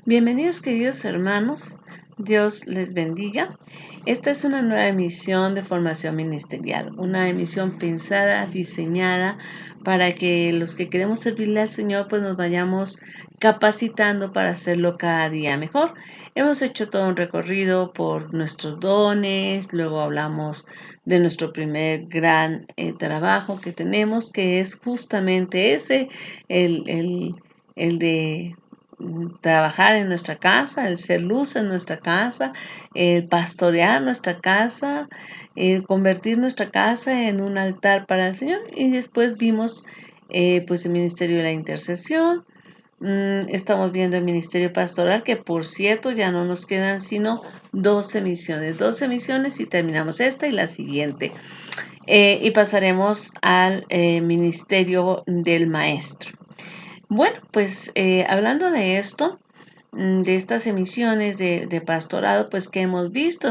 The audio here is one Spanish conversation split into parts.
Bienvenidos queridos hermanos, Dios les bendiga. Esta es una nueva emisión de formación ministerial, una emisión pensada, diseñada para que los que queremos servirle al Señor pues nos vayamos capacitando para hacerlo cada día mejor. Hemos hecho todo un recorrido por nuestros dones, luego hablamos de nuestro primer gran trabajo que tenemos, que es justamente ese, el de trabajar en nuestra casa, el ser luz en nuestra casa, el pastorear nuestra casa, el convertir nuestra casa en un altar para el Señor. Y después vimos pues el ministerio de la intercesión. Estamos viendo el ministerio pastoral, que por cierto ya no nos quedan sino 12 misiones y terminamos esta y la siguiente. Y pasaremos al ministerio del maestro. Bueno, pues hablando de esto, de estas emisiones de pastorado, pues que hemos visto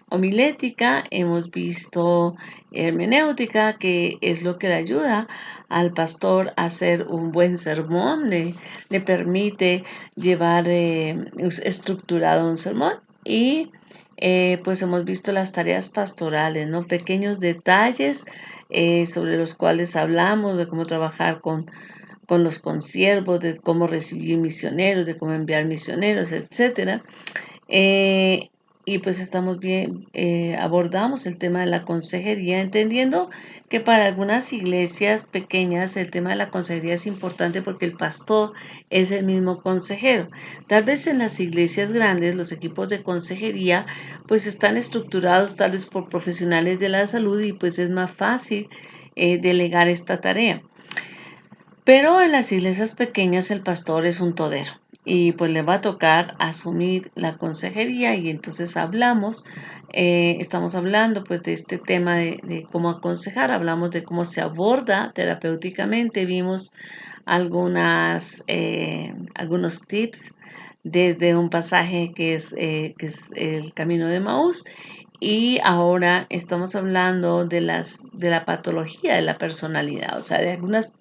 homilética, hemos visto hermenéutica, que es lo que le ayuda al pastor a hacer un buen sermón, le permite llevar estructurado un sermón y pues hemos visto las tareas pastorales, ¿no? Pequeños detalles sobre los cuales hablamos de cómo trabajar con los consiervos, de cómo recibir misioneros, de cómo enviar misioneros, etcétera. Eh, y pues estamos bien, abordamos el tema de la consejería, entendiendo que para algunas iglesias pequeñas el tema de la consejería es importante porque el pastor es el mismo consejero. Tal vez en las iglesias grandes los equipos de consejería pues están estructurados tal vez por profesionales de la salud y pues es más fácil delegar esta tarea. Pero en las iglesias pequeñas el pastor es un todero y pues le va a tocar asumir la consejería y entonces estamos hablando pues de este tema de cómo aconsejar, hablamos de cómo se aborda terapéuticamente, vimos algunos tips desde un pasaje que es el Camino de Maús y ahora estamos hablando de la patología de la personalidad, o sea, de algunos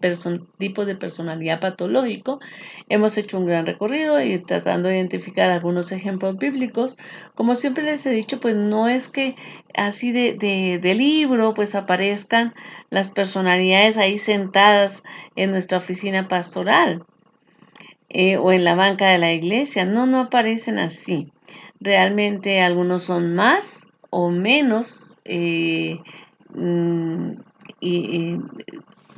tipos de personalidad patológico. Hemos hecho un gran recorrido y tratando de identificar algunos ejemplos bíblicos. Como siempre les he dicho, pues no es que así de libro pues aparezcan las personalidades ahí sentadas en nuestra oficina pastoral o en la banca de la iglesia. No, no aparecen así. Realmente algunos son más o menos mm, y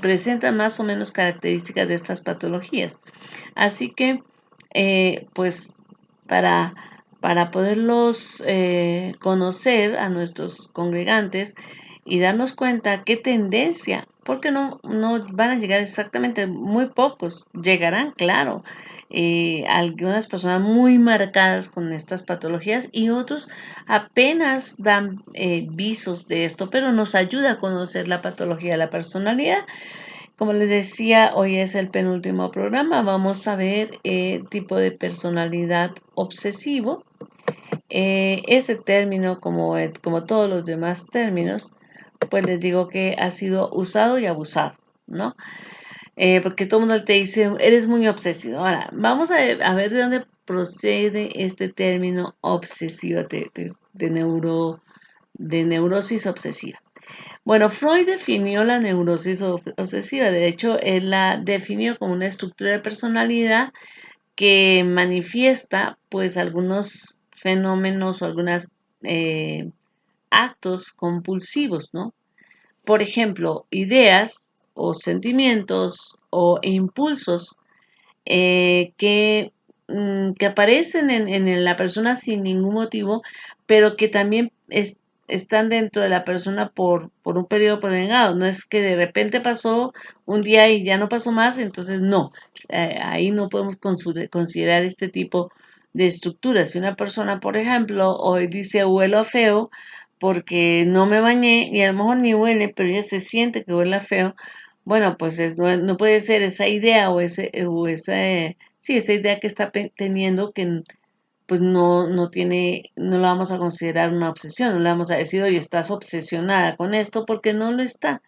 presentan más o menos características de estas patologías. Así que, pues, para, para poderlos conocer a nuestros congregantes y darnos cuenta qué tendencia, porque no van a llegar exactamente, muy pocos, llegarán, claro, algunas personas muy marcadas con estas patologías y otros apenas dan visos de esto, pero nos ayuda a conocer la patología de la personalidad. Como les decía, hoy es el penúltimo programa. Vamos a ver tipo de personalidad obsesivo. Ese término, como todos los demás términos, pues les digo que ha sido usado y abusado, ¿no? Porque todo el mundo te dice, eres muy obsesivo. Ahora, a ver de dónde procede este término obsesivo de neurosis obsesiva. Bueno, Freud definió la neurosis obsesiva. De hecho, él la definió como una estructura de personalidad que manifiesta pues algunos fenómenos o algunos actos compulsivos, ¿no? Por ejemplo, ideas o sentimientos o impulsos que aparecen en la persona sin ningún motivo, pero que también están dentro de la persona por un periodo prolongado. No es que de repente pasó un día y ya no pasó más, entonces no. Ahí no podemos considerar este tipo de estructuras. Si una persona, por ejemplo, hoy dice huelo a feo porque no me bañé y a lo mejor ni huele, pero ya se siente que huele a feo, bueno, pues no puede ser esa idea sí, esa idea que está teniendo que pues no la vamos a considerar una obsesión, no le vamos a decir, oye, estás obsesionada con esto porque no lo está,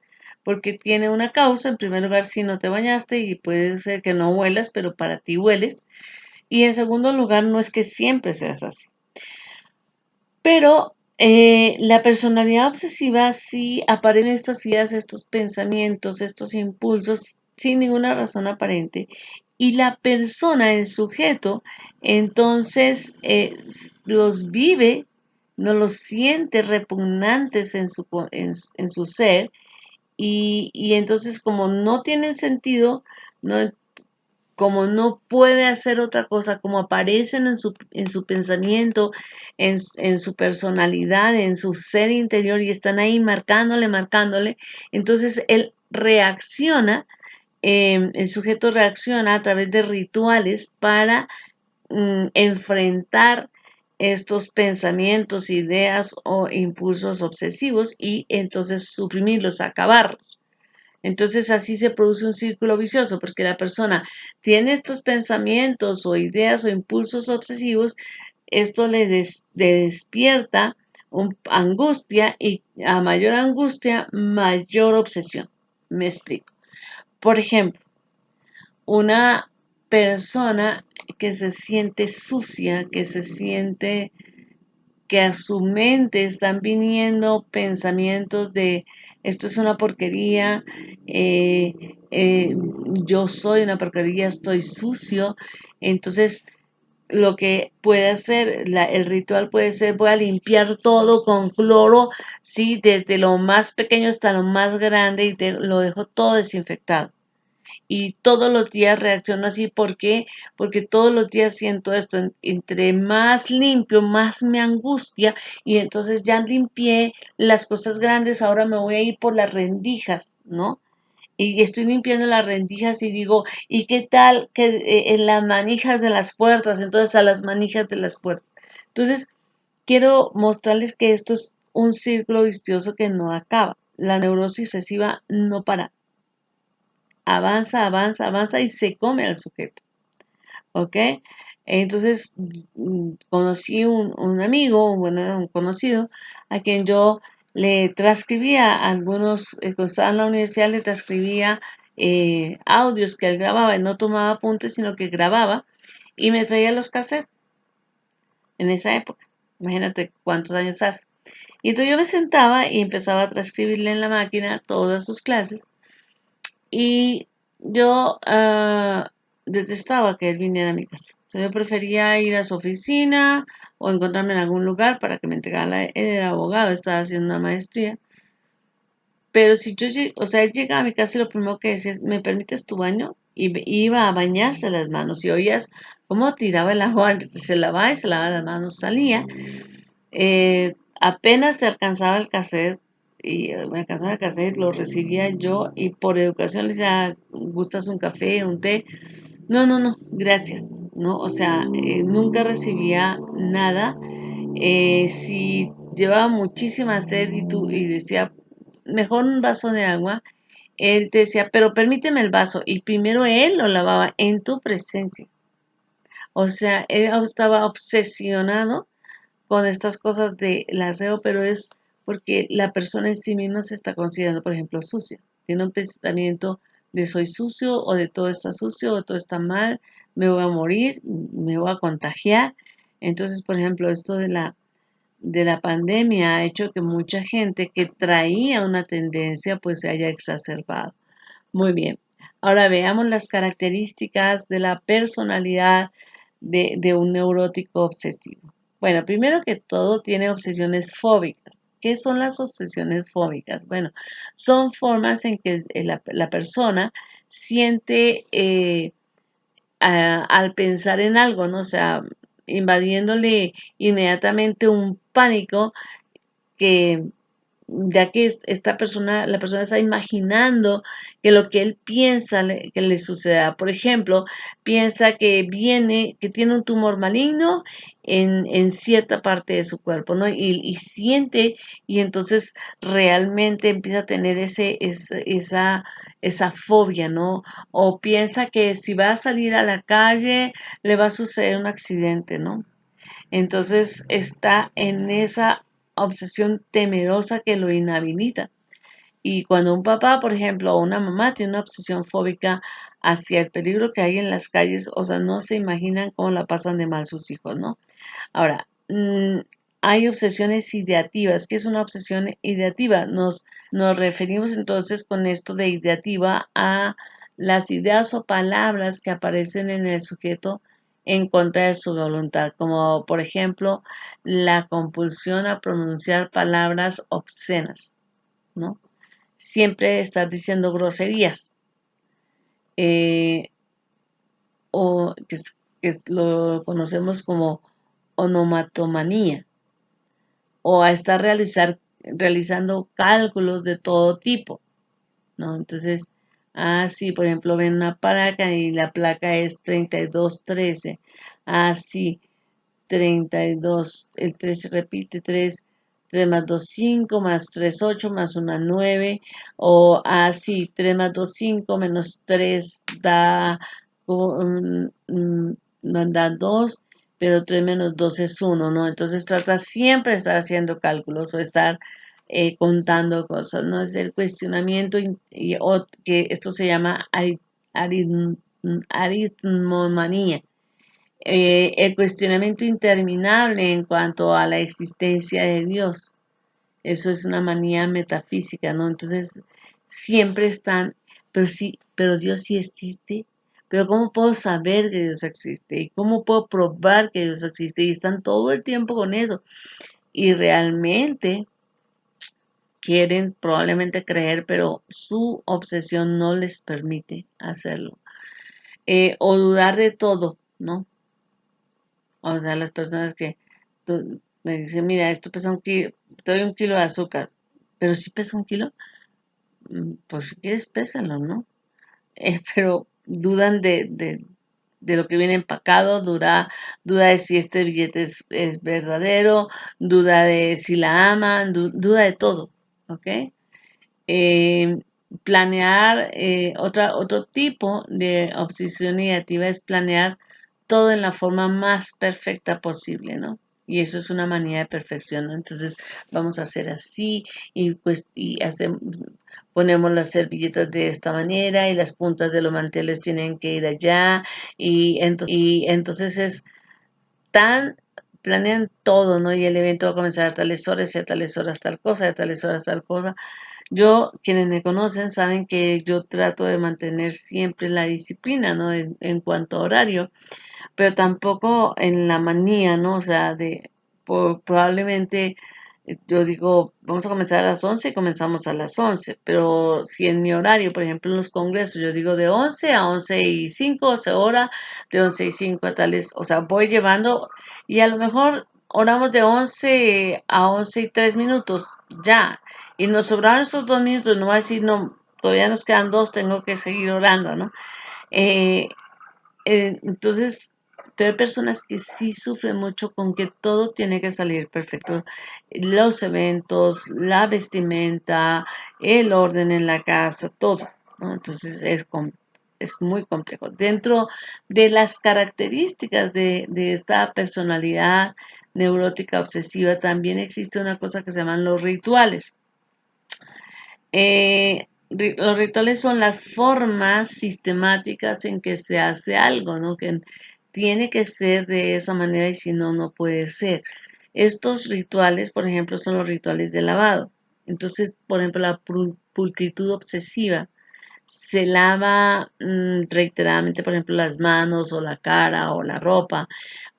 porque tiene una causa, en primer lugar, si no te bañaste y puede ser que no huelas, pero para ti hueles, Y en segundo lugar, no es que siempre seas así. Pero la personalidad obsesiva sí aparecen estas ideas, estos pensamientos, estos impulsos sin ninguna razón aparente. Y la persona, el sujeto, entonces los vive, no los siente repugnantes en su ser. Y entonces como no tienen sentido, no, como no puede hacer otra cosa, como aparecen en su pensamiento, en su personalidad, en su ser interior y están ahí marcándole, entonces él reacciona, el sujeto reacciona a través de rituales para enfrentar estos pensamientos, ideas o impulsos obsesivos y entonces suprimirlos, acabarlos. Entonces así se produce un círculo vicioso porque la persona tiene estos pensamientos o ideas o impulsos obsesivos, esto le despierta angustia y a mayor angustia, mayor obsesión. Me explico. Por ejemplo, una persona que se siente sucia, que se siente que a su mente están viniendo pensamientos de esto es una porquería, eh, eh, yo soy una porquería, estoy sucio. Entonces, lo que puede hacer, el ritual puede ser, voy a limpiar todo con cloro, sí, desde lo más pequeño hasta lo más grande y lo dejo todo desinfectado y todos los días reacciono así. ¿Por qué? Porque todos los días siento esto. Entre más limpio, más me angustia y entonces ya limpié las cosas grandes, ahora me voy a ir por las rendijas, ¿no? Y estoy limpiando las rendijas y digo, ¿y qué tal que en las manijas de las puertas? Entonces a las manijas de las puertas. Entonces, quiero mostrarles que esto es un círculo vicioso que no acaba. La neurosis excesiva no para, avanza y se come al sujeto, ¿ok? Entonces conocí un amigo, un conocido, a quien yo le transcribía algunos, cuando estaba en la universidad le transcribía audios que él grababa, y no tomaba apuntes, sino que grababa y me traía los cassettes en esa época. Imagínate cuántos años hace. Y entonces yo me sentaba y empezaba a transcribirle en la máquina todas sus clases. Y yo detestaba que él viniera a mi casa. O sea, yo prefería ir a su oficina o encontrarme en algún lugar para que me entregara. Él era abogado, estaba haciendo una maestría. Pero si yo, o sea, él llegaba a mi casa y lo primero que decía es, ¿me permites tu baño? Y iba a bañarse las manos y oías cómo tiraba el agua, se lavaba las manos, salía. Apenas te alcanzaba el cassette y me alcanzaba el cassette, lo recibía yo y por educación le decía, ¿gustas un café, un té? No, no, no, gracias, ¿no? O sea, nunca recibía nada. Si llevaba muchísima sed y decía, mejor un vaso de agua, él te decía, pero permíteme el vaso y primero él lo lavaba en tu presencia. O sea, él estaba obsesionado con estas cosas del aseo, pero es porque la persona en sí misma se está considerando, por ejemplo, sucia. Tiene un pensamiento de soy sucio o de todo está sucio o todo está mal, me voy a morir, me voy a contagiar. Entonces, por ejemplo, esto de la pandemia ha hecho que mucha gente que traía una tendencia pues se haya exacerbado. Muy bien. Ahora veamos las características de la personalidad de un neurótico obsesivo. Bueno, primero que todo tiene obsesiones fóbicas. ¿Qué son las obsesiones fóbicas? Bueno, son formas en que la persona siente al pensar en algo, ¿no? O sea, invadiéndole inmediatamente un pánico que ya que esta persona, la persona está imaginando que lo que él piensa que le suceda. Por ejemplo, piensa que tiene un tumor maligno en cierta parte de su cuerpo, ¿no? Y siente, y entonces realmente empieza a tener esa fobia, ¿no? O piensa que si va a salir a la calle, le va a suceder un accidente, ¿no? Entonces está en esa obsesión temerosa que lo inhabilita. Y cuando un papá, por ejemplo, o una mamá tiene una obsesión fóbica hacia el peligro que hay en las calles, o sea, no se imaginan cómo la pasan de mal sus hijos, ¿no? Ahora, hay obsesiones ideativas. ¿Qué es una obsesión ideativa? Nos referimos entonces con esto de ideativa a las ideas o palabras que aparecen en el sujeto en contra de su voluntad, como por ejemplo la compulsión a pronunciar palabras obscenas, ¿no? Siempre estar diciendo groserías, eh, o lo conocemos como onomatomanía, o a estar realizando cálculos de todo tipo, ¿no? Entonces, sí, por ejemplo, ven una placa y la placa es 3213. Sí, 32, el 3 repite, 3 más 2 5, más 3 8, más 1 9, o sí, 3 más 2 5, menos 3 da, da 2, pero 3 menos 2 es 1, ¿no? Entonces trata siempre de estar haciendo cálculos o estar contando cosas, ¿no? Es el cuestionamiento o que esto se llama aritmomanía, el cuestionamiento interminable en cuanto a la existencia de Dios. Eso es una manía metafísica, ¿no? Entonces, siempre están, pero sí, pero Dios sí existe. Pero ¿cómo puedo saber que Dios existe? ¿Y cómo puedo probar que Dios existe? Y están todo el tiempo con eso. Y realmente quieren probablemente creer, pero su obsesión no les permite hacerlo. O dudar de todo, ¿no? O sea, las personas que me dicen, mira, esto pesa 1 kilo, te doy 1 kilo de azúcar, pero si pesa 1 kilo, pues si quieres, pésalo, ¿no? Pero dudan de lo que viene empacado, duda de si este billete es verdadero, duda de si la aman, duda de todo, ¿ok? Eh, Planear, otro tipo de obsesión negativa es planear todo en la forma más perfecta posible, ¿no? Y eso es una manía de perfección, ¿no? Entonces vamos a hacer así y pues ponemos las servilletas de esta manera y las puntas de los manteles tienen que ir allá y entonces es tan planean todo, ¿no? Y el evento va a comenzar a tales horas y a tales horas tal cosa, y a tales horas tal cosa. Quienes me conocen saben que yo trato de mantener siempre la disciplina, ¿no? En cuanto a horario, pero tampoco en la manía, ¿no? O sea, probablemente yo digo, vamos a comenzar a las 11 y comenzamos a las 11, pero si en mi horario, por ejemplo, en los congresos, yo digo de 11 a 11 y 5, 11 horas, de 11 y 5 a tales, o sea, voy llevando y a lo mejor oramos de 11 a 11 y 3 minutos, ya, y nos sobraron esos 2 minutos, no va a decir, no, todavía nos quedan 2, tengo que seguir orando, ¿no? Eh, entonces, pero hay personas que sí sufren mucho con que todo tiene que salir perfecto. Los eventos, la vestimenta, el orden en la casa, todo, ¿no? Entonces es muy complejo. Dentro de las características de esta personalidad neurótica obsesiva también existe una cosa que se llaman los rituales. Los rituales son las formas sistemáticas en que se hace algo, ¿no? Que tiene que ser de esa manera y si no, no puede ser. Estos rituales, por ejemplo, son los rituales de lavado. Entonces, por ejemplo, la pulcritud obsesiva se lava reiteradamente, por ejemplo, las manos o la cara o la ropa.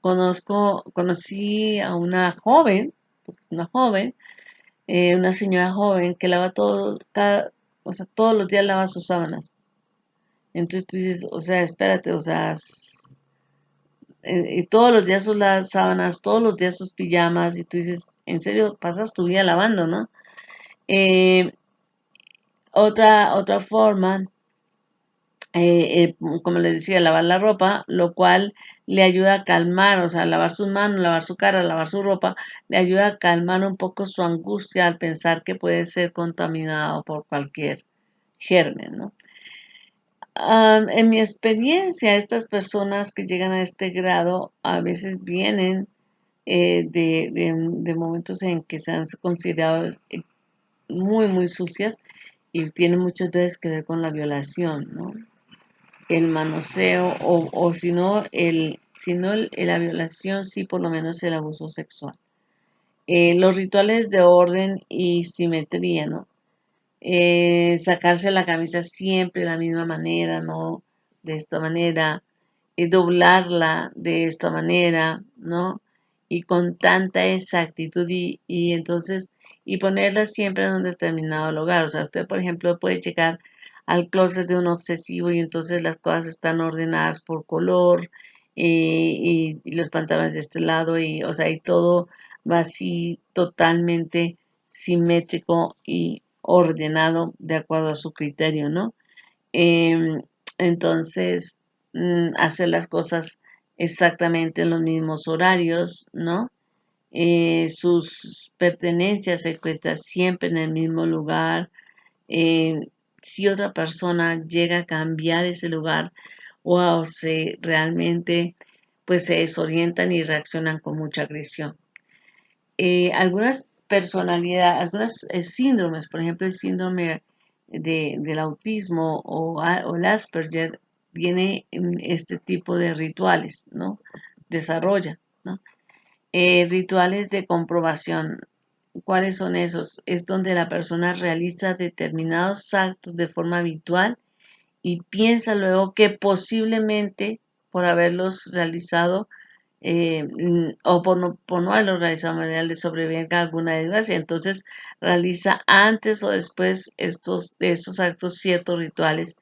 Conocí a una joven, una señora joven que lava o sea, todos los días lava sus sábanas. Entonces tú dices, o sea, espérate, o sea, y todos los días sus las sábanas, todos los días sus pijamas, y tú dices, en serio, pasas tu vida lavando, ¿no? Eh, otra forma, como les decía, lavar la ropa, lo cual le ayuda a calmar, o sea, lavar sus manos, lavar su cara, lavar su ropa, le ayuda a calmar un poco su angustia al pensar que puede ser contaminado por cualquier germen, ¿no? En mi experiencia, estas personas que llegan a este grado a veces vienen de momentos en que se han considerado muy, muy sucias y tienen muchas veces que ver con la violación, ¿no? el manoseo o si no la violación, sí por lo menos el abuso sexual. Los rituales de orden y simetría, ¿no? Sacarse la camisa siempre de la misma manera, ¿no? De esta manera, doblarla de esta manera, ¿no? Y con tanta exactitud y entonces, y ponerla siempre en un determinado lugar. O sea, usted, por ejemplo, puede checar al closet de un obsesivo y entonces las cosas están ordenadas por color y los pantalones de este lado y, o sea, y todo va así totalmente simétrico y ordenado de acuerdo a su criterio, ¿no? Em, entonces, hacer las cosas exactamente en los mismos horarios, ¿no? Sus pertenencias se encuentran siempre en el mismo lugar. Eh, si otra persona llega a cambiar ese lugar o se realmente pues se desorientan y reaccionan con mucha agresión. Algunas personalidades, algunos síndromes, por ejemplo, el síndrome del autismo o el Asperger, tiene este tipo de rituales, ¿no? Desarrolla, ¿no? Rituales de comprobación. ¿Cuáles son esos? Es donde la persona realiza determinados actos de forma habitual y piensa luego que posiblemente por haberlos realizado o por no haberlo realizado de manera le sobrevenga alguna desgracia. Entonces realiza antes o después de estos actos ciertos rituales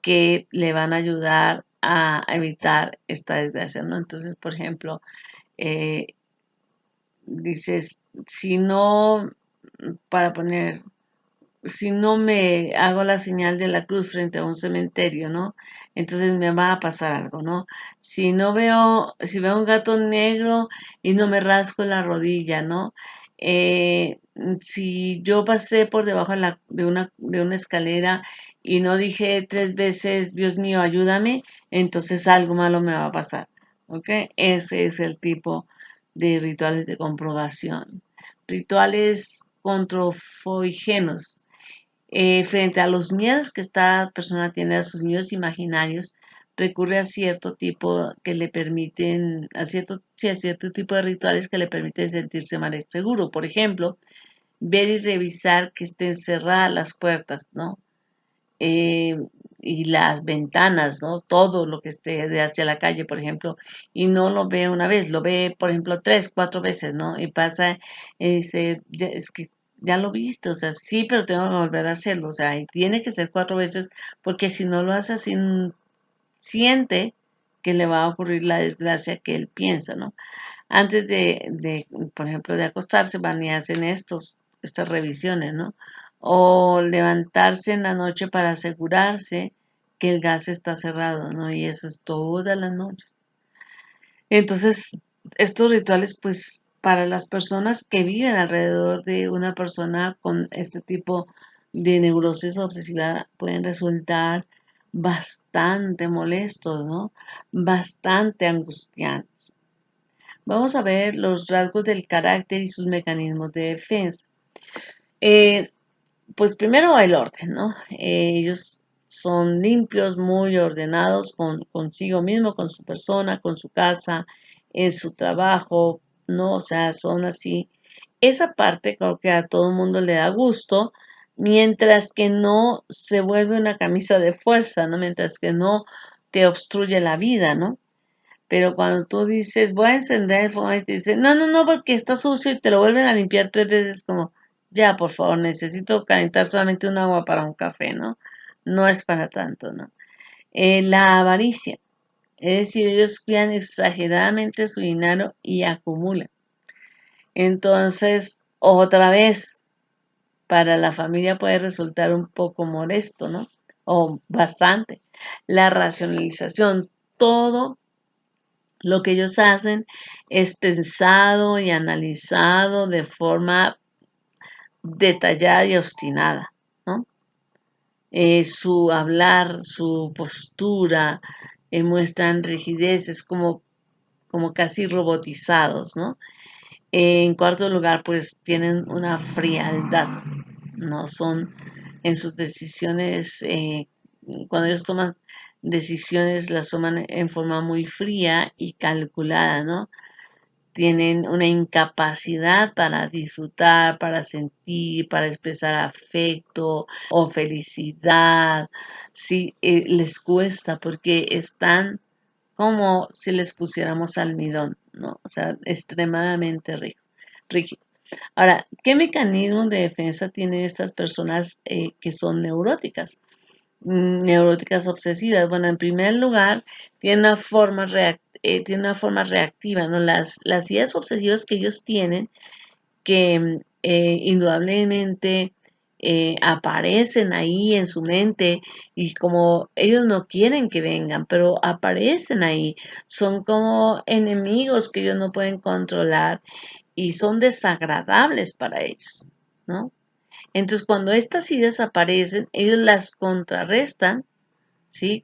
que le van a ayudar a evitar esta desgracia, ¿no? Entonces, por ejemplo, eh, dices, si no, para poner si no me hago la señal de la cruz frente a un cementerio, ¿no? Entonces me va a pasar algo, ¿no? Si veo un gato negro y no me rasco la rodilla, ¿no? Si yo pasé por debajo de una escalera y no dije 3 veces, Dios mío, ayúdame, entonces algo malo me va a pasar, ¿ok? Ese es el tipo de rituales de comprobación. Rituales controfoigenos frente a los miedos que esta persona tiene, a sus miedos imaginarios, recurre a cierto tipo que le permiten, sí, a cierto tipo de rituales que le permiten sentirse más seguro. Por ejemplo, ver y revisar que estén cerradas las puertas, ¿no? Eh, y las ventanas, ¿no? Todo lo que esté de hacia la calle, por ejemplo, y no lo ve una vez, lo ve, por ejemplo, 3, 4 veces, ¿no? Y pasa, y dice, es que ya lo viste, o sea, sí, pero tengo que volver a hacerlo, o sea, y tiene que ser 4 veces, porque si no lo hace así, siente que le va a ocurrir la desgracia que él piensa, ¿no? Antes por ejemplo, de acostarse, van y hacen estas revisiones, ¿no? O levantarse en la noche para asegurarse que el gas está cerrado, ¿no? Y eso es todas las noches. Entonces, estos rituales, pues, para las personas que viven alrededor de una persona con este tipo de neurosis obsesiva, pueden resultar bastante molestos, ¿no? Bastante angustiantes. Vamos a ver los rasgos del carácter y sus mecanismos de defensa. Eh, pues primero el orden, ¿no? Ellos son limpios, muy ordenados consigo mismo, con su persona, con su casa, en su trabajo, ¿no? O sea, son así. Esa parte creo que a todo el mundo le da gusto, mientras que no se vuelve una camisa de fuerza, ¿no? Mientras que no te obstruye la vida, ¿no? Pero cuando tú dices, voy a encender el fuego y te dicen, no, no, no, porque está sucio y te lo vuelven a limpiar 3 veces, como, ya, por favor, necesito calentar solamente un agua para un café, ¿no? No es para tanto, ¿no? La avaricia, es decir, ellos cuidan exageradamente su dinero y acumulan. Entonces, otra vez, para la familia puede resultar un poco molesto, ¿no? O bastante. La racionalización, todo lo que ellos hacen es pensado y analizado de forma detallada y obstinada, ¿no? Su hablar, su postura muestran rigideces como casi robotizados, ¿no? En cuarto lugar, pues tienen una frialdad, no son en sus decisiones, cuando ellos toman decisiones las toman en forma muy fría y calculada, ¿no? Tienen una incapacidad para disfrutar, para sentir, para expresar afecto o felicidad. Sí, les cuesta porque están como si les pusiéramos almidón, ¿no? O sea, extremadamente rígidos. Ahora, ¿qué mecanismos de defensa tienen estas personas que son neuróticas? Neuróticas obsesivas. Bueno, en primer lugar, tiene una forma reactiva, ¿no? Las ideas obsesivas que ellos tienen, que indudablemente aparecen ahí en su mente y como ellos no quieren que vengan, pero aparecen ahí, son como enemigos que ellos no pueden controlar y son desagradables para ellos, ¿no? Entonces, cuando estas ideas aparecen, ellos las contrarrestan, ¿sí?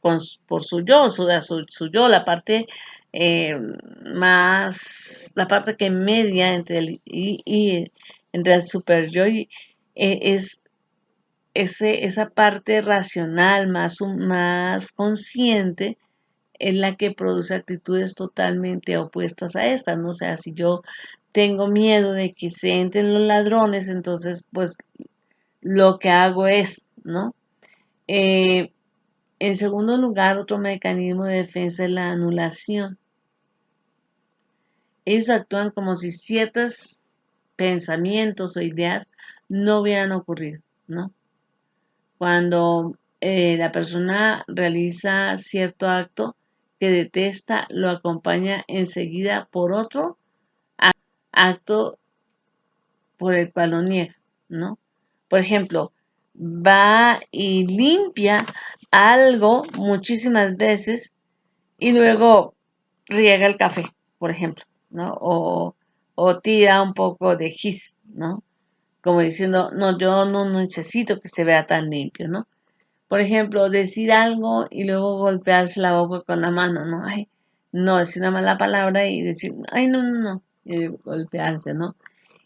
Por su yo, su yo, la parte eh, la parte que media entre entre el super yo y es esa parte racional más consciente es la que produce actitudes totalmente opuestas a estas, ¿no? O sea, si yo tengo miedo de que se entren los ladrones, entonces pues lo que hago es, ¿no? Eh, en segundo lugar, otro mecanismo de defensa es la anulación. Ellos actúan como si ciertos pensamientos o ideas no hubieran ocurrido, ¿no? Cuando la persona realiza cierto acto que detesta, lo acompaña enseguida por otro acto por el cual lo niega, ¿no? Por ejemplo, va y limpia algo muchísimas veces y luego riega el café, por ejemplo, ¿no? O tira un poco de gis, ¿no? Como diciendo, no, yo no necesito que se vea tan limpio, ¿no? Por ejemplo, decir algo y luego golpearse la boca con la mano, ¿no? Ay, no, decir una mala palabra y decir, ay, no, no, no, y golpearse, ¿no?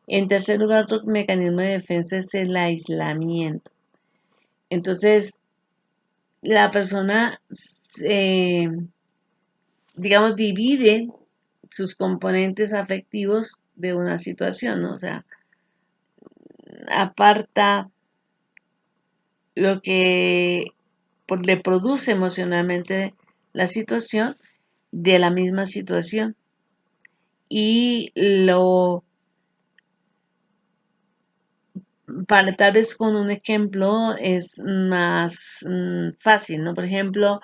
En tercer lugar, otro mecanismo de defensa es el aislamiento. Entonces, la persona, eh, digamos, divide sus componentes afectivos de una situación, ¿no? O sea, aparta lo que le produce emocionalmente la situación de la misma situación y para tal vez con un ejemplo es más fácil, ¿no? Por ejemplo,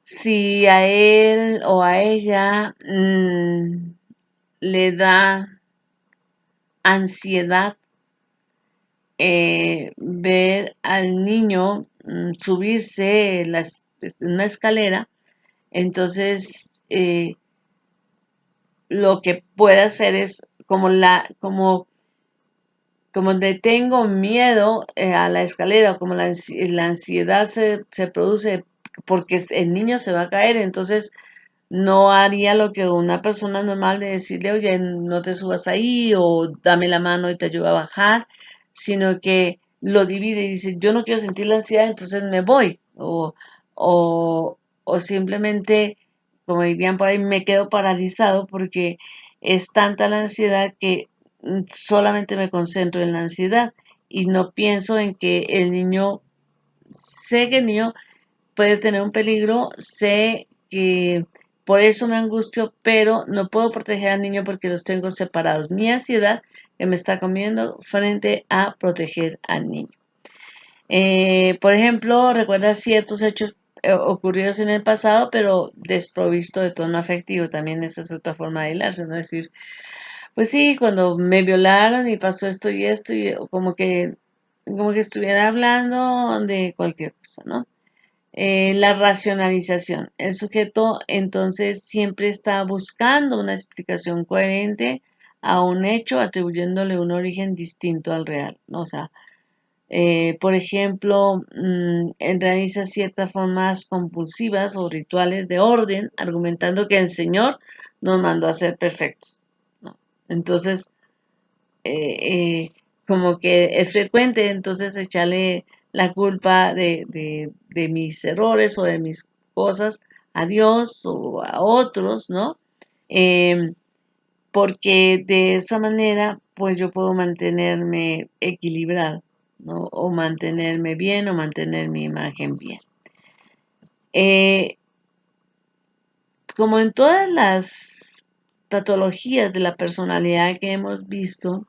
si a él o a ella le da ansiedad ver al niño subirse una escalera, entonces lo que puede hacer es como le tengo miedo a la escalera, como la ansiedad se produce porque el niño se va a caer, entonces no haría lo que una persona normal de decirle, oye, no te subas ahí o dame la mano y te ayudo a bajar, sino que lo divide y dice, yo no quiero sentir la ansiedad, entonces me voy. O simplemente, como dirían por ahí, me quedo paralizado porque es tanta la ansiedad que solamente me concentro en la ansiedad y no pienso en que sé que el niño puede tener un peligro, sé que por eso me angustio, pero no puedo proteger al niño porque los tengo separados. Mi ansiedad que me está comiendo frente a proteger al niño. Por ejemplo, recuerda ciertos hechos ocurridos en el pasado, pero desprovisto de tono afectivo. También esa es otra forma de hilarse, ¿no? Es decir, pues sí, cuando me violaron y pasó esto y como que estuviera hablando de cualquier cosa, ¿no? La racionalización. El sujeto entonces siempre está buscando una explicación coherente a un hecho, atribuyéndole un origen distinto al real, ¿no? O sea, por ejemplo, realiza ciertas formas compulsivas o rituales de orden, argumentando que el Señor nos mandó a ser perfectos, ¿no? Entonces, eh, como que es frecuente entonces echarle la culpa de mis errores o de mis cosas a Dios o a otros, ¿no? Em, Porque de esa manera, pues yo puedo mantenerme equilibrado, ¿no? O mantenerme bien o mantener mi imagen bien. Eh, Como en todas las patologías de la personalidad que hemos visto,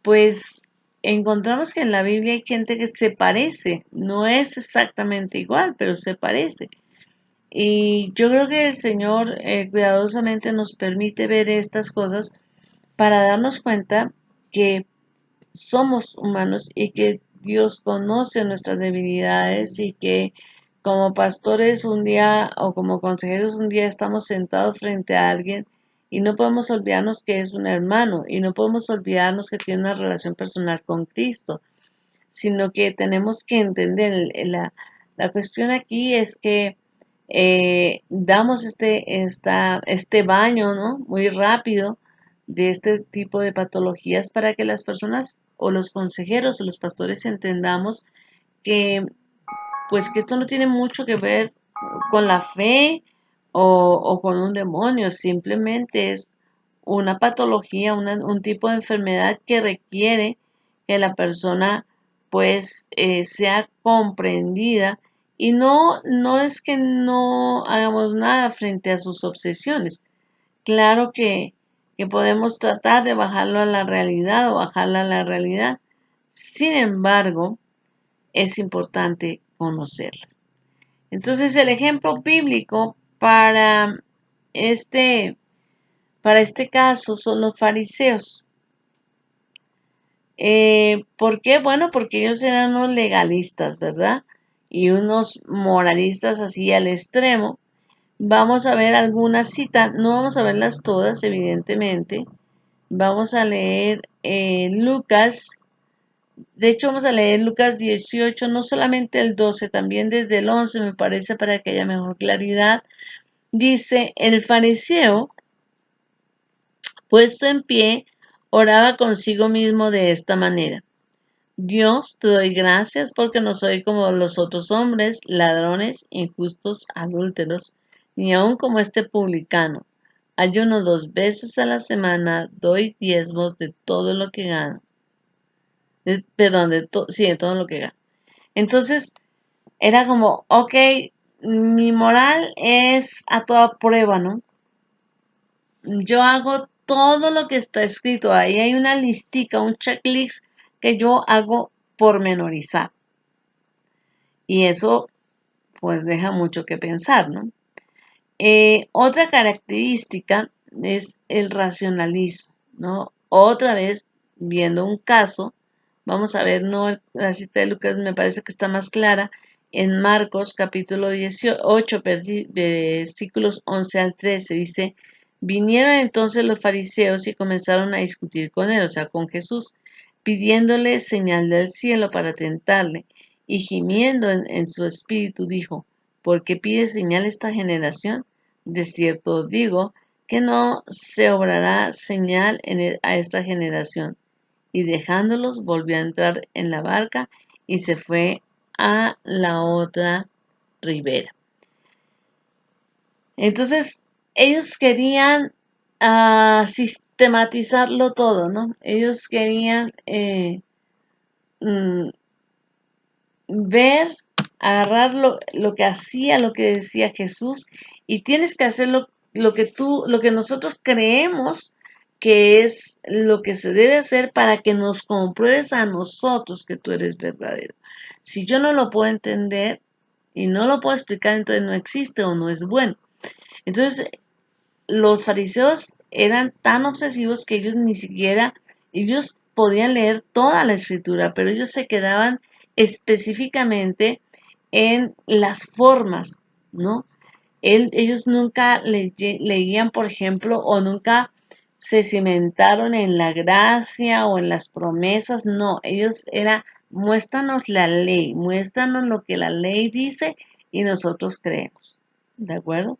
pues encontramos que en la Biblia hay gente que se parece, no es exactamente igual, pero se parece. Y yo creo que el Señor cuidadosamente nos permite ver estas cosas para darnos cuenta que somos humanos y que Dios conoce nuestras debilidades y que como pastores un día o como consejeros un día estamos sentados frente a alguien y no podemos olvidarnos que es un hermano y no podemos olvidarnos que tiene una relación personal con Cristo, sino que tenemos que entender, la cuestión aquí es que damos este baño, ¿no? Muy rápido de este tipo de patologías para que las personas o los consejeros o los pastores entendamos que pues que esto no tiene mucho que ver con la fe o con un demonio, simplemente es una patología, un tipo de enfermedad que requiere que la persona pues sea comprendida y no es que no hagamos nada frente a sus obsesiones. Claro que podemos tratar de bajarlo a la realidad o bajarla a la realidad. Sin embargo, es importante conocerla. Entonces, el ejemplo bíblico este, para este caso son los fariseos. ¿Por qué? Bueno, porque ellos eran unos legalistas, ¿verdad? Y unos moralistas así al extremo. Vamos a ver algunas citas, no vamos a verlas todas, evidentemente. Vamos a leer Lucas. De hecho, vamos a leer Lucas 18, no solamente el 12, también desde el 11, me parece, para que haya mejor claridad. Dice, el fariseo, puesto en pie, oraba consigo mismo de esta manera. Dios, te doy gracias porque no soy como los otros hombres, ladrones, injustos, adúlteros, ni aun como este publicano. Ayuno 2 veces a la semana, doy diezmos de todo lo que gano. Perdón, sí, de todo lo que gano. Entonces, era como, ok, mi moral es a toda prueba, ¿no? Yo hago todo lo que está escrito. Ahí hay una listica, un checklist que yo hago pormenorizar. Y eso pues deja mucho que pensar, ¿no? Otra característica es el racionalismo, ¿no? Otra vez, viendo un caso, vamos a ver, no, la cita de Lucas me parece que está más clara, en Marcos capítulo 18, versículos 11 al 13, dice, vinieron entonces los fariseos y comenzaron a discutir con él, o sea, con Jesús, pidiéndole señal del cielo para tentarle, y gimiendo en su espíritu dijo, ¿por qué pide señal esta generación? De cierto os digo que no se obrará señal a esta generación. Y dejándolos volvió a entrar en la barca y se fue a la otra ribera. Entonces, ellos querían sistematizarlo todo, ¿no? Ellos querían mm, ver, agarrar lo que hacía, lo que decía Jesús, y tienes que hacer lo que nosotros creemos que es lo que se debe hacer para que nos compruebes a nosotros que tú eres verdadero. Si yo no lo puedo entender y no lo puedo explicar, entonces no existe o no es bueno. Entonces, los fariseos eran tan obsesivos que ellos podían leer toda la escritura, pero ellos se quedaban específicamente en las formas, ¿no? Ellos nunca leían, por ejemplo, o nunca se cimentaron en la gracia o en las promesas, no, muéstranos la ley, muéstranos lo que la ley dice y nosotros creemos, ¿de acuerdo?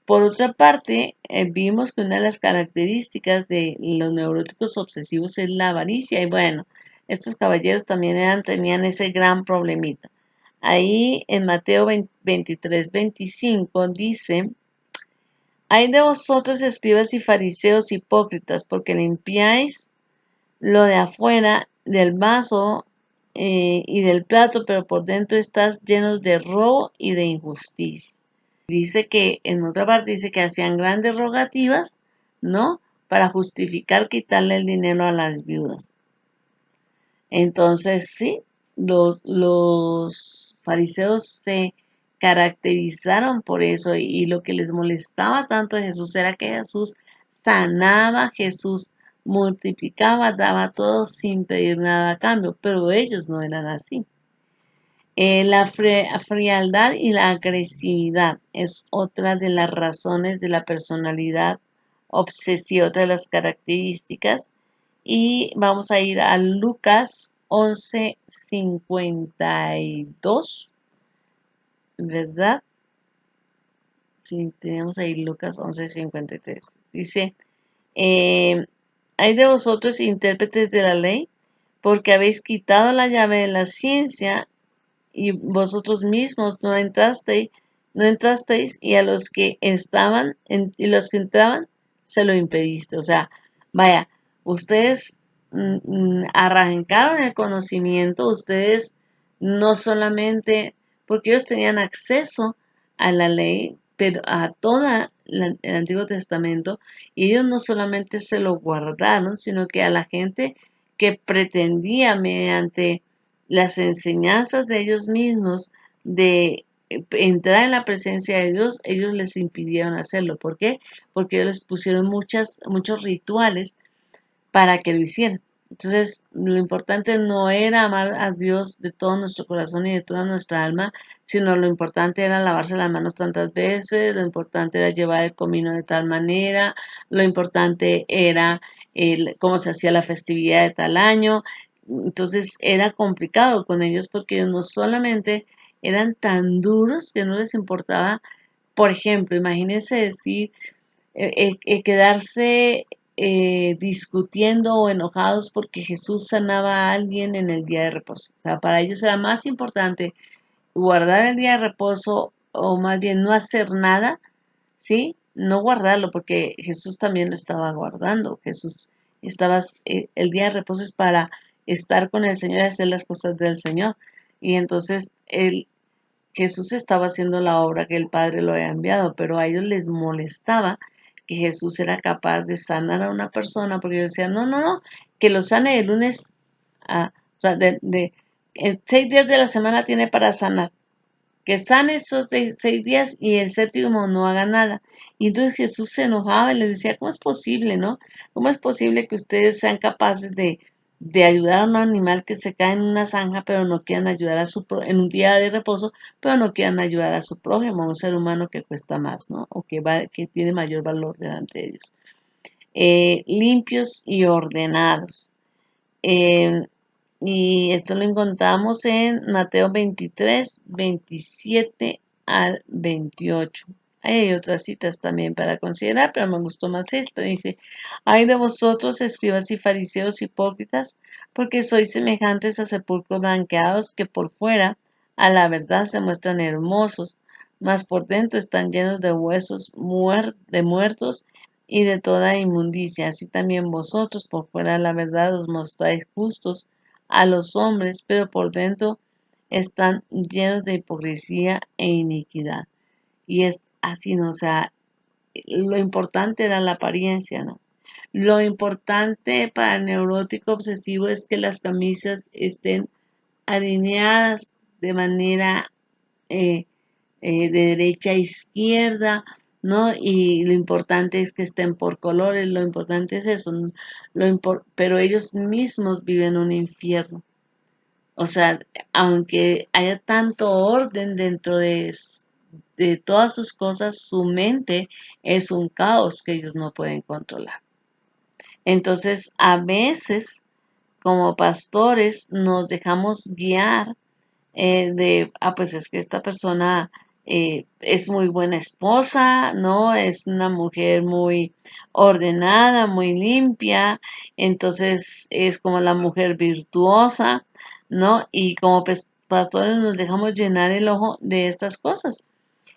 Por otra parte, vimos que una de las características de los neuróticos obsesivos es la avaricia. Y bueno, estos caballeros también tenían ese gran problemita. Ahí en Mateo 23, 25 dice, hay de vosotros escribas y fariseos hipócritas, porque limpiáis lo de afuera del vaso y del plato, pero por dentro estás llenos de robo y de injusticia. Dice que, en otra parte, dice que hacían grandes rogativas, ¿no? Para justificar quitarle el dinero a las viudas. Entonces, sí, los fariseos se caracterizaron por eso y lo que les molestaba tanto a Jesús era que Jesús sanaba, Jesús multiplicaba, daba todo sin pedir nada a cambio, pero ellos no eran así. La frialdad y la agresividad es otra de las razones de la personalidad obsesiva, otra de las características. Y vamos a ir a Lucas 11:52, ¿verdad? Sí, tenemos ahí Lucas 11:53. Dice, eh, hay de vosotros intérpretes de la ley, porque habéis quitado la llave de la ciencia y vosotros mismos no entrasteis y a los que y los que entraban se lo impediste. O sea, vaya, ustedes arrancaron el conocimiento, ustedes no solamente, porque ellos tenían acceso a la ley, pero a toda el Antiguo Testamento, y ellos no solamente se lo guardaron, sino que a la gente que pretendía mediante las enseñanzas de ellos mismos de entrar en la presencia de Dios, ellos les impidieron hacerlo. ¿Por qué? Porque ellos les pusieron muchos rituales para que lo hicieran. Entonces, lo importante no era amar a Dios de todo nuestro corazón y de toda nuestra alma, sino lo importante era lavarse las manos tantas veces, lo importante era llevar el comino de tal manera, lo importante era cómo se hacía la festividad de tal año. Entonces, era complicado con ellos porque ellos no solamente eran tan duros que no les importaba, por ejemplo, imagínense decir, quedarse discutiendo o enojados porque Jesús sanaba a alguien en el día de reposo. O sea, para ellos era más importante guardar el día de reposo o más bien no hacer nada, ¿sí? No guardarlo porque Jesús también lo estaba guardando. El día de reposo es para estar con el Señor y hacer las cosas del Señor. Y entonces Jesús estaba haciendo la obra que el Padre lo había enviado, pero a ellos les molestaba que Jesús era capaz de sanar a una persona, porque ellos decían, no, no, no, que lo sane de lunes o sea, en 6 días de la semana tiene para sanar, que sane esos 6 días y el séptimo no haga nada. Y entonces Jesús se enojaba y les decía, ¿cómo es posible, no? ¿Cómo es posible que ustedes sean capaces de ayudar a un animal que se cae en una zanja, pero no quieran ayudar en un día de reposo, pero no quieran ayudar a su prójimo, a un ser humano que cuesta más, ¿no? O que tiene mayor valor delante de ellos. Limpios y ordenados. Eh, y esto lo encontramos en Mateo 23, 27 al 28. Ahí hay otras citas también para considerar, pero me gustó más esta. Dice, ay de vosotros, escribas y fariseos hipócritas, porque sois semejantes a sepulcros blanqueados que por fuera a la verdad se muestran hermosos, mas por dentro están llenos de huesos de muertos y de toda inmundicia. Así también vosotros por fuera la verdad os mostráis justos a los hombres, pero por dentro están llenos de hipocresía e iniquidad. Y es así, ¿no? O sea, lo importante era la apariencia, ¿no? Lo importante para el neurótico obsesivo es que las camisas estén alineadas de manera eh, de derecha a izquierda, ¿no? Y lo importante es que estén por colores, lo importante es eso, ¿no? Pero ellos mismos viven un infierno. O sea, aunque haya tanto orden dentro de todas sus cosas, su mente es un caos que ellos no pueden controlar. Entonces, a veces, como pastores, nos dejamos guiar pues es que esta persona es muy buena esposa, ¿no? Es una mujer muy ordenada, muy limpia, entonces es como la mujer virtuosa, ¿no? Y como pastores nos dejamos llenar el ojo de estas cosas.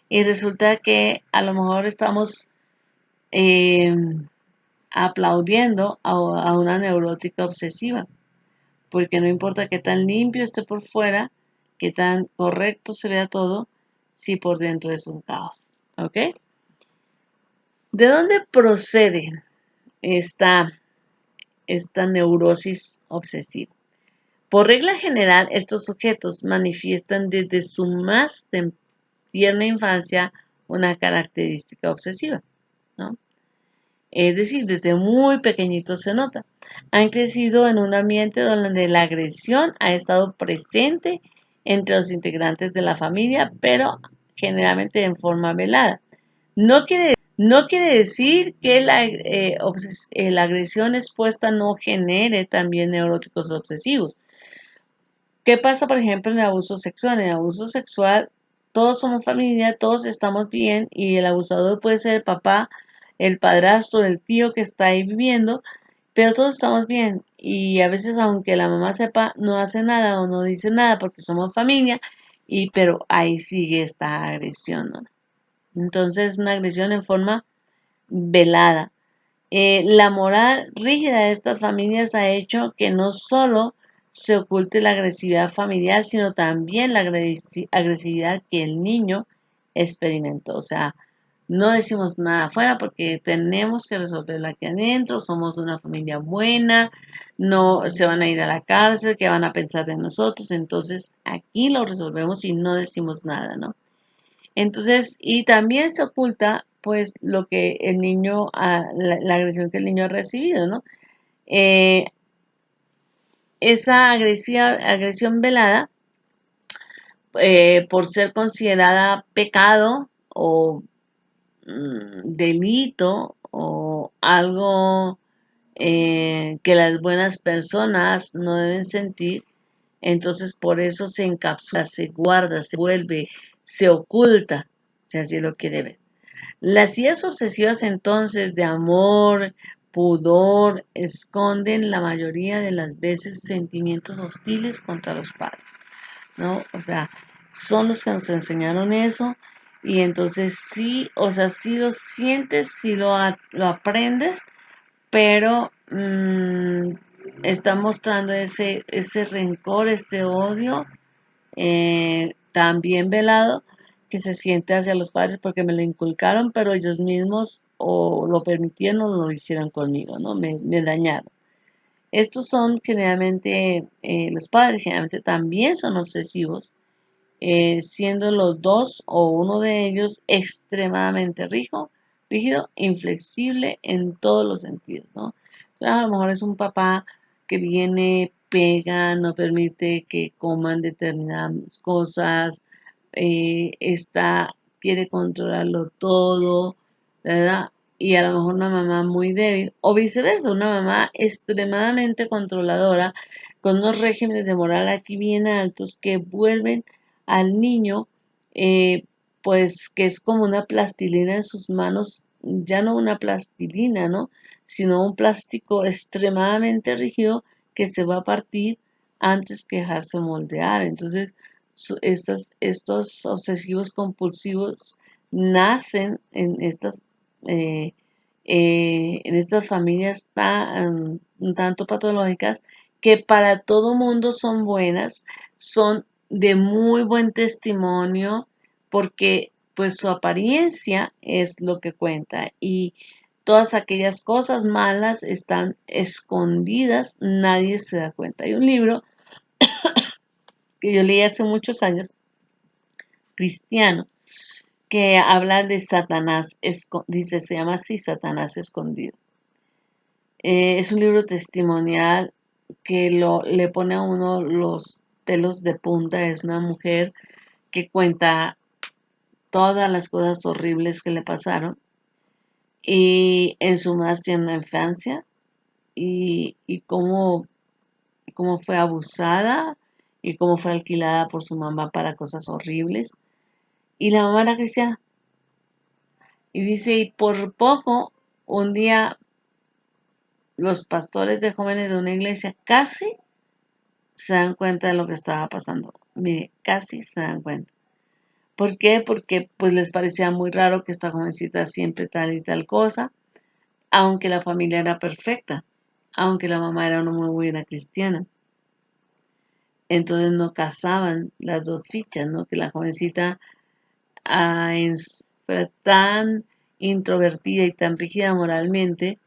Y resulta que a lo mejor estamos eh, aplaudiendo a una neurótica obsesiva, porque no importa qué tan limpio esté por fuera, qué tan correcto se vea todo, si por dentro es un caos. ¿Ok? ¿De dónde procede esta, esta neurosis obsesiva? Por regla general, estos sujetos manifiestan desde su más tierna infancia una característica obsesiva, ¿no? Es decir, desde muy pequeñitos se nota. Han crecido en un ambiente donde la agresión ha estado presente entre los integrantes de la familia, pero generalmente en forma velada. No quiere decir que la agresión expuesta no genere también neuróticos obsesivos. ¿Qué pasa, por ejemplo, en el abuso sexual? En el abuso sexual, todos somos familia, todos estamos bien y el abusador puede ser el papá, el padrastro, el tío que está ahí viviendo, pero todos estamos bien. Y a veces, aunque la mamá sepa, no hace nada o no dice nada porque somos familia, pero ahí sigue esta agresión, ¿no? Entonces, una agresión en forma velada. La moral rígida de estas familias ha hecho que no solo se oculte la agresividad familiar, sino también la agresividad que el niño experimentó. O sea, no decimos nada afuera porque tenemos que resolverlo aquí adentro, somos una familia buena, no se van a ir a la cárcel, ¿qué van a pensar de nosotros? Entonces aquí lo resolvemos y no decimos nada, ¿no? Entonces, y también se oculta, pues, lo que el niño, la agresión que el niño ha recibido, ¿no? Eh, esa agresión velada, por ser considerada pecado o delito o algo que las buenas personas no deben sentir, entonces por eso se encapsula, se guarda, se vuelve, se oculta, si así lo quiere ver. Las ideas obsesivas entonces de amor, pudor, esconden la mayoría de las veces sentimientos hostiles contra los padres, ¿no? O sea, son los que nos enseñaron eso y entonces sí, o sea, sí lo sientes, sí lo aprendes, pero está mostrando ese rencor, ese odio tan velado que se siente hacia los padres porque me lo inculcaron, pero ellos mismos o lo permitieron o lo hicieron conmigo, ¿no? Me dañaron. Estos son generalmente, los padres generalmente también son obsesivos, siendo los dos o uno de ellos extremadamente rígido, inflexible en todos los sentidos, ¿no? Entonces, a lo mejor es un papá que viene, pega, no permite que coman determinadas cosas, quiere controlarlo todo, ¿verdad? Y a lo mejor una mamá muy débil, o viceversa, una mamá extremadamente controladora, con unos regímenes de moral aquí bien altos que vuelven al niño, eh, pues que es como una plastilina en sus manos, ya no una plastilina, ¿no? Sino un plástico extremadamente rígido que se va a partir antes que dejarse moldear. Entonces, estos obsesivos compulsivos nacen eh, en estas familias un tanto patológicas que para todo mundo son buenas, son de muy buen testimonio porque pues su apariencia es lo que cuenta y todas aquellas cosas malas están escondidas, nadie se da cuenta. Hay un libro que yo leí hace muchos años, cristiano, que habla de Satanás, dice, se llama así, Satanás escondido. Es un libro testimonial que le pone a uno los pelos de punta. Es una mujer que cuenta todas las cosas horribles que le pasaron y en su más tierna infancia y cómo fue abusada y cómo fue alquilada por su mamá para cosas horribles. Y la mamá era cristiana. Y dice, y por poco, un día los pastores de jóvenes de una iglesia casi se dan cuenta de lo que estaba pasando. Mire, casi se dan cuenta. ¿Por qué? Porque pues les parecía muy raro que esta jovencita siempre tal y tal cosa, aunque la familia era perfecta, aunque la mamá era una muy buena cristiana. Entonces no casaban las dos fichas, ¿no? Que la jovencita fuera tan introvertida y tan rígida moralmente,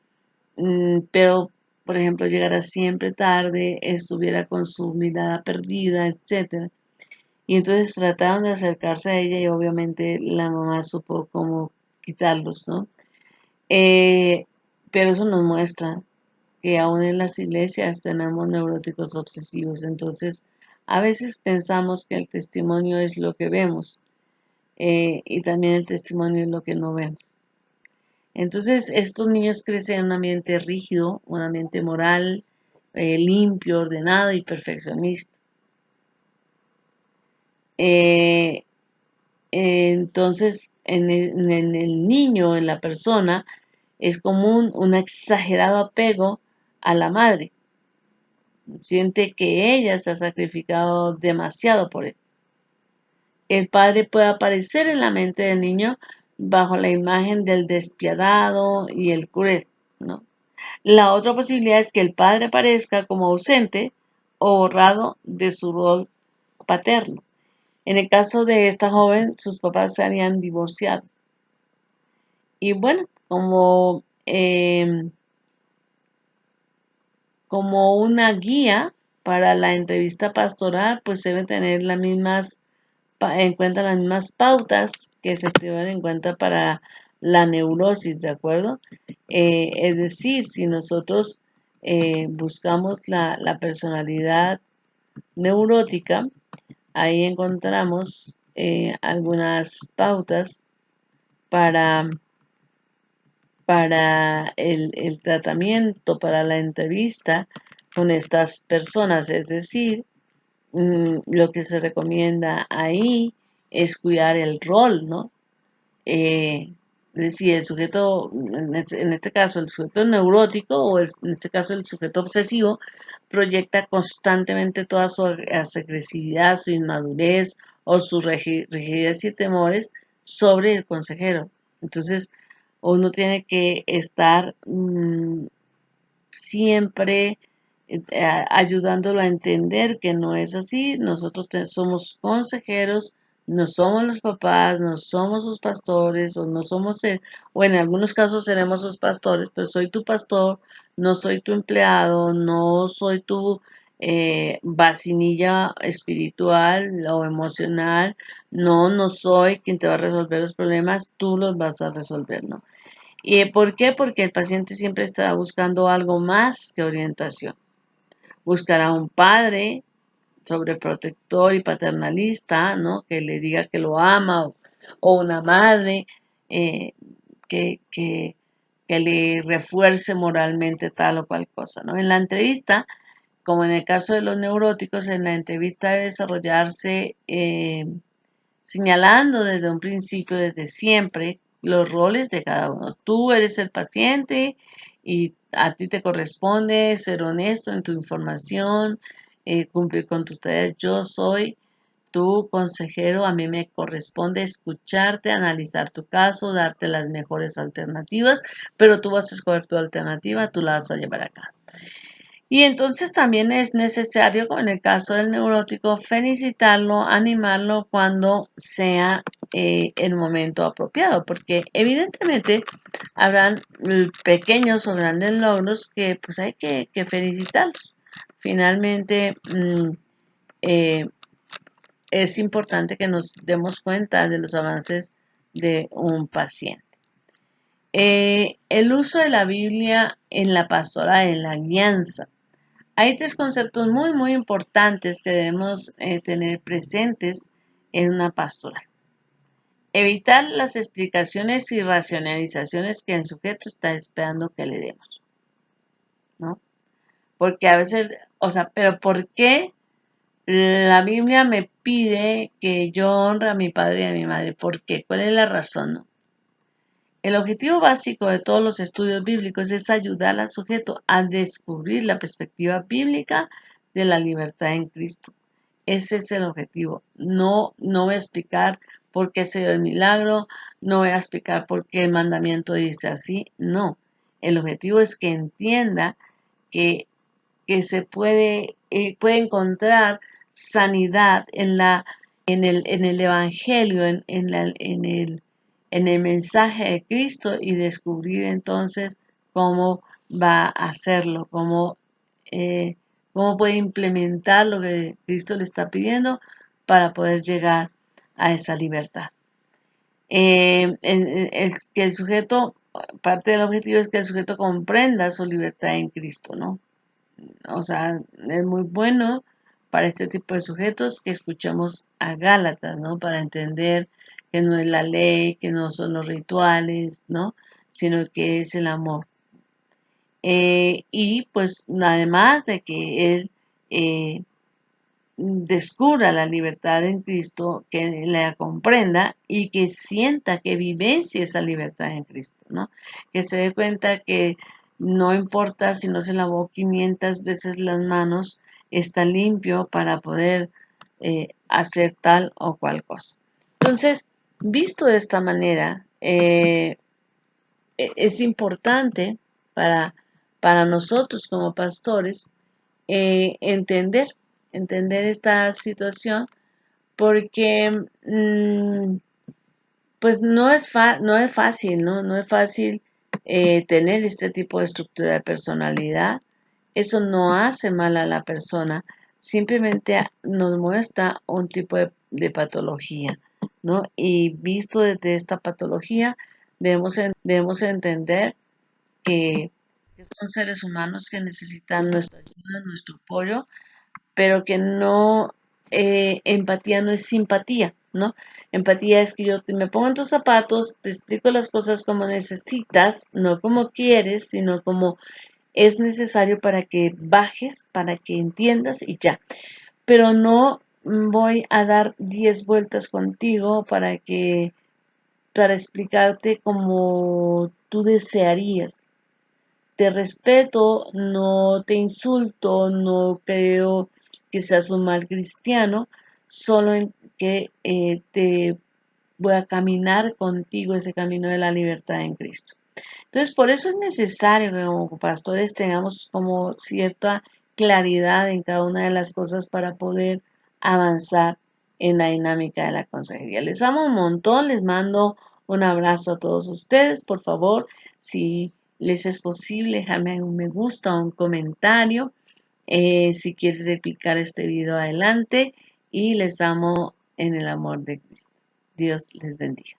pero por ejemplo llegara siempre tarde, estuviera con su mirada perdida, etcétera. Y entonces trataron de acercarse a ella y obviamente la mamá supo cómo quitarlos, ¿no? Eh, pero eso nos muestra que aún en las iglesias tenemos neuróticos obsesivos. Entonces, a veces pensamos que el testimonio es lo que vemos, y también el testimonio es lo que no vemos. Entonces, estos niños crecen en un ambiente rígido, un ambiente moral, limpio, ordenado y perfeccionista. Eh, entonces, en el niño, en la persona, es común un exagerado apego a la madre. Siente que ella se ha sacrificado demasiado por él. El padre puede aparecer en la mente del niño bajo la imagen del despiadado y el cruel, ¿no? La otra posibilidad es que el padre aparezca como ausente o borrado de su rol paterno. En el caso de esta joven, sus papás se habían divorciado. Y bueno, como una guía para la entrevista pastoral, pues se deben tener en cuenta las mismas pautas que se tienen en cuenta para la neurosis, ¿de acuerdo? Es decir, si nosotros buscamos la personalidad neurótica, ahí encontramos algunas pautas para, para el tratamiento, para la entrevista con estas personas. Es decir, lo que se recomienda ahí es cuidar el rol, ¿no? Es decir, el sujeto, en este caso, el sujeto neurótico o en este caso el sujeto obsesivo, proyecta constantemente toda su agresividad, su inmadurez o su rigidez y temores sobre el consejero. Entonces, uno tiene que estar siempre ayudándolo a entender que no es así. Nosotros somos consejeros, no somos los papás, no somos sus pastores, o no somos, o en algunos casos seremos sus pastores, pero soy tu pastor, no soy tu empleado, no soy tu vacinilla espiritual o emocional, no soy quien te va a resolver los problemas, tú los vas a resolver, ¿no? ¿Y por qué? Porque el paciente siempre está buscando algo más que orientación. Buscará un padre sobreprotector y paternalista, ¿no? Que le diga que lo ama, o una madre eh, que, que, que le refuerce moralmente tal o cual cosa, ¿no? En la entrevista, como en el caso de los neuróticos, en la entrevista debe desarrollarse señalando desde un principio, desde siempre, los roles de cada uno. Tú eres el paciente y a ti te corresponde ser honesto en tu información, cumplir con tus tareas. Yo soy tu consejero, a mí me corresponde escucharte, analizar tu caso, darte las mejores alternativas, pero tú vas a escoger tu alternativa, tú la vas a llevar a cabo. Y entonces también es necesario, como en el caso del neurótico, felicitarlo, animarlo cuando sea el momento apropiado, porque evidentemente habrán pequeños o grandes logros que pues hay que felicitarlos. Finalmente, eh, es importante que nos demos cuenta de los avances de un paciente. El uso de la Biblia en la pastoral, en la guianza. Hay tres conceptos muy, muy importantes que debemos tener presentes en una pastoral. Evitar las explicaciones y racionalizaciones que el sujeto está esperando que le demos, ¿no? Porque a veces, o sea, pero ¿por qué La Biblia me pide que yo honre a mi padre y a mi madre. ¿Por qué? ¿Cuál es la razón? ¿No? El objetivo básico de todos los estudios bíblicos es ayudar al sujeto a descubrir la perspectiva bíblica de la libertad en Cristo. Ese es el objetivo. No voy a explicar por qué se dio el milagro, no voy a explicar por qué el mandamiento dice así. No. El objetivo es que entienda que, que se puede encontrar sanidad en el Evangelio, en el mensaje de Cristo y descubrir entonces cómo va a hacerlo, eh, cómo puede implementar lo que Cristo le está pidiendo para poder llegar a esa libertad. Que el sujeto, parte del objetivo es que el sujeto comprenda su libertad en Cristo, ¿no? O sea, es muy bueno para este tipo de sujetos que escuchemos a Gálatas, ¿no? Para entender que no es la ley, que no son los rituales, ¿no? Sino que es el amor. Y pues además de que él eh, descubra la libertad en Cristo, que la comprenda y que sienta que vivencie esa libertad en Cristo, ¿no? Que se dé cuenta que no importa si no se lavó 500 veces las manos, está limpio para poder hacer tal o cual cosa. Entonces, visto de esta manera, es importante para, para nosotros como pastores entender, entender esta situación porque pues no es fácil, ¿no? No es fácil tener este tipo de estructura de personalidad. Eso no hace mal a la persona, simplemente nos muestra un tipo de patología, ¿no? Y visto desde esta patología, debemos entender que son seres humanos que necesitan nuestra ayuda, nuestro apoyo, pero que no, empatía no es simpatía, ¿no? Empatía es que me pongo en tus zapatos, te explico las cosas como necesitas, no como quieres, sino como es necesario para que bajes, para que entiendas y ya. Pero no voy a dar 10 vueltas contigo para explicarte como tú desearías. Te respeto, no te insulto, no creo que seas un mal cristiano, solo en que te voy a caminar contigo ese camino de la libertad en Cristo. Entonces, por eso es necesario que como pastores tengamos como cierta claridad en cada una de las cosas para poder avanzar en la dinámica de la consejería. Les amo un montón, les mando un abrazo a todos ustedes. Por favor, si les es posible, déjame un me gusta o un comentario. Si quieres replicar este video adelante y les amo en el amor de Cristo. Dios les bendiga.